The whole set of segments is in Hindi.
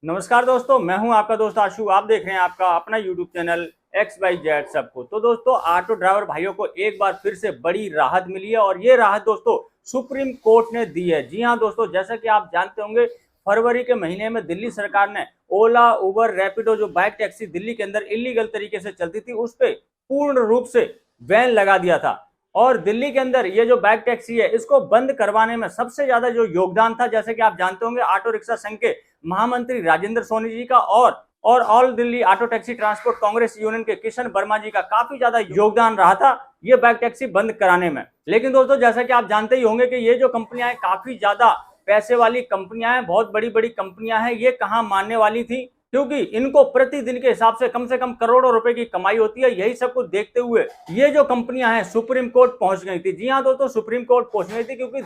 नमस्कार दोस्तों, मैं हूं आपका दोस्त आशु। आप देख रहे हैं आपका अपना यूट्यूब चैनल XYZ सबको। तो दोस्तों, ऑटो ड्राइवर भाइयों को एक बार फिर से बड़ी राहत मिली है और ये राहत दोस्तों सुप्रीम कोर्ट ने दी है। जी हां दोस्तों, जैसा कि आप जानते होंगे, फरवरी के महीने में दिल्ली सरकार ने ओला, उबर, रैपिडो जो बाइक टैक्सी दिल्ली के अंदर इलीगल तरीके से चलती थी, उस पर पूर्ण रूप से बैन लगा दिया था। और दिल्ली के अंदर ये जो बाइक टैक्सी है, इसको बंद करवाने में सबसे ज्यादा जो योगदान था, जैसे कि आप जानते होंगे, ऑटो रिक्शा संघ के महामंत्री राजेंद्र सोनी जी का और all Delhi auto taxi transport Congress union के किशन वर्मा जी का काफी ज्यादा योगदान रहा था ये बाइक टैक्सी बंद कराने में। लेकिन दोस्तों, जैसा कि आप जानते ही होंगे कि ये जो कंपनियां हैं, काफी ज्यादा पैसे वाली कंपनियां हैं, बहुत बड़ी बड़ी कंपनियां हैं। ये कहां मानने वाली थी, क्योंकि इनको प्रतिदिन के हिसाब से कम करोड़ों रुपए की कमाई होती है। यही सब कुछ देखते हुए ये जो कंपनियां हैं सुप्रीम कोर्ट पहुंच गई थी। जी हां दोस्तों, सुप्रीम कोर्ट पहुंच गई थी, क्योंकि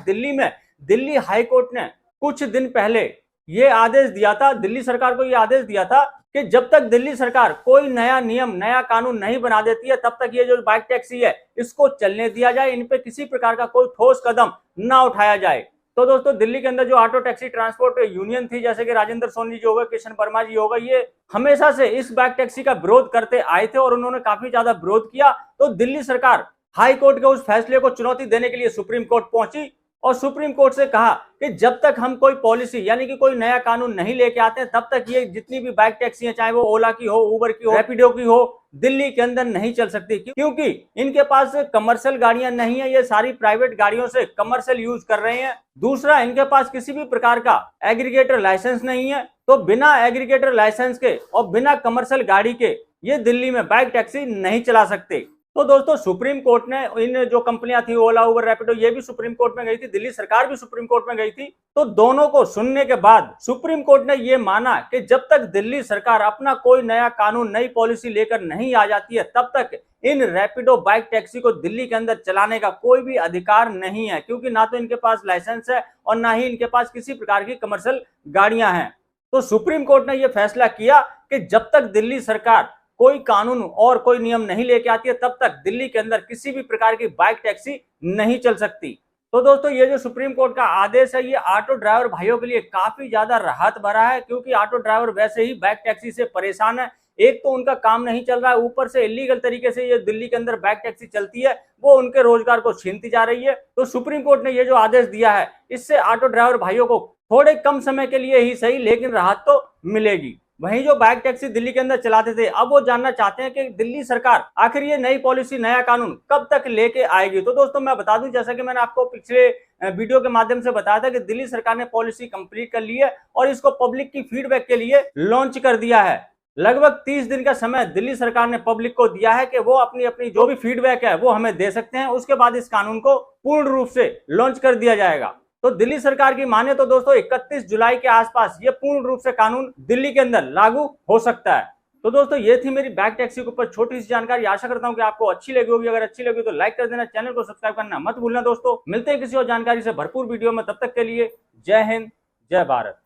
दिल्ली हाई कोर्ट ने कुछ दिन पहले ये आदेश दिया था, दिल्ली सरकार को ये आदेश दिया था कि जब तक दिल्ली सरकार कोई नया नियम, नया कानून नहीं बना देती है, तब तक ये जो बाइक टैक्सी है इसको चलने दिया जाए, इन पे किसी प्रकार का कोई ठोस कदम ना उठाया जाए। तो दोस्तों, दिल्ली के अंदर जो ऑटो टैक्सी ट्रांसपोर्ट यूनियन थी, जैसे कि राजेंद्र सोनी जी होगा, किशन वर्मा जी होगा, ये हमेशा से इस बाइक टैक्सी का विरोध करते आए थे और उन्होंने काफी ज्यादा विरोध किया। तो दिल्ली सरकार हाई कोर्ट के उस फैसले को चुनौती देने के लिए सुप्रीम कोर्ट पहुंची और सुप्रीम कोर्ट से कहा कि जब तक हम कोई पॉलिसी यानी कि कोई नया कानून नहीं लेके आते हैं, तब तक ये जितनी भी बाइक टैक्सी है, चाहे वो ओला की हो, उबर की हो, रैपिडो की हो, दिल्ली के अंदर नहीं चल सकती, क्योंकि इनके पास कमर्शियल गाड़ियां नहीं है। ये सारी प्राइवेट गाड़ियों से कमर्शियल यूज कर रहे हैं। दूसरा, इनके पास किसी भी प्रकार का एग्रीगेटर लाइसेंस नहीं है। तो बिना एग्रीगेटर लाइसेंस के और बिना कमर्शियल गाड़ी के ये दिल्ली में बाइक टैक्सी नहीं चला सकते। तो दोस्तों, सुप्रीम कोर्ट ने इन जो कंपनियां थी, ओला, उबर, रैपिडो, ये भी सुप्रीम कोर्ट में गई थी, दिल्ली सरकार भी सुप्रीम कोर्ट में गई थी। तो दोनों को सुनने के बाद सुप्रीम कोर्ट ने ये माना कि जब तक दिल्ली सरकार अपना कोई नया कानून, नई पॉलिसी लेकर नहीं आ जाती है, तब तक इन रैपिडो बाइक टैक्सी को दिल्ली के अंदर चलाने का कोई भी अधिकार नहीं है, क्योंकि ना तो इनके पास लाइसेंस है और ना ही इनके पास किसी प्रकार की कमर्शियल गाड़ियां हैं। तो सुप्रीम कोर्ट ने यह फैसला किया कि जब तक दिल्ली सरकार कोई कानून और कोई नियम नहीं लेके आती है, तब तक दिल्ली के अंदर किसी भी प्रकार की बाइक टैक्सी नहीं चल सकती। तो दोस्तों, ये जो सुप्रीम कोर्ट का आदेश है, ये ऑटो ड्राइवर भाइयों के लिए काफी ज्यादा राहत भरा है, क्योंकि ऑटो ड्राइवर वैसे ही बाइक टैक्सी से परेशान है। एक तो उनका काम नहीं चल रहा है, ऊपर से इलीगल तरीके से ये दिल्ली के अंदर बाइक टैक्सी चलती है, वो उनके रोजगार को छीनती जा रही है। तो सुप्रीम कोर्ट ने ये जो आदेश दिया है, इससे ऑटो ड्राइवर भाइयों को थोड़े कम समय के लिए ही सही, लेकिन राहत तो मिलेगी। वहीं जो बाइक टैक्सी दिल्ली के अंदर चलाते थे, अब वो जानना चाहते हैं कि दिल्ली सरकार आखिर ये नई पॉलिसी, नया कानून कब तक लेके आएगी। तो दोस्तों, मैं बता दूं, जैसा कि मैंने आपको पिछले वीडियो के माध्यम से बताया था कि दिल्ली सरकार ने पॉलिसी कंप्लीट कर ली है और इसको पब्लिक की फीडबैक के लिए लॉन्च कर दिया है। लगभग 30 दिन का समय दिल्ली सरकार ने पब्लिक को दिया है कि वो अपनी अपनी जो भी फीडबैक है वो हमें दे सकते हैं। उसके बाद इस कानून को पूर्ण रूप से लॉन्च कर दिया जाएगा। तो दिल्ली सरकार की माने तो दोस्तों 31 जुलाई के आसपास ये पूर्ण रूप से कानून दिल्ली के अंदर लागू हो सकता है। तो दोस्तों, ये थी मेरी बाइक टैक्सी के ऊपर छोटी सी जानकारी। आशा करता हूं कि आपको अच्छी लगी होगी। अगर अच्छी लगी तो लाइक कर देना, चैनल को सब्सक्राइब करना मत भूलना। दोस्तों, मिलते हैं किसी और जानकारी से भरपूर वीडियो में, तब तक के लिए जय हिंद, जय भारत।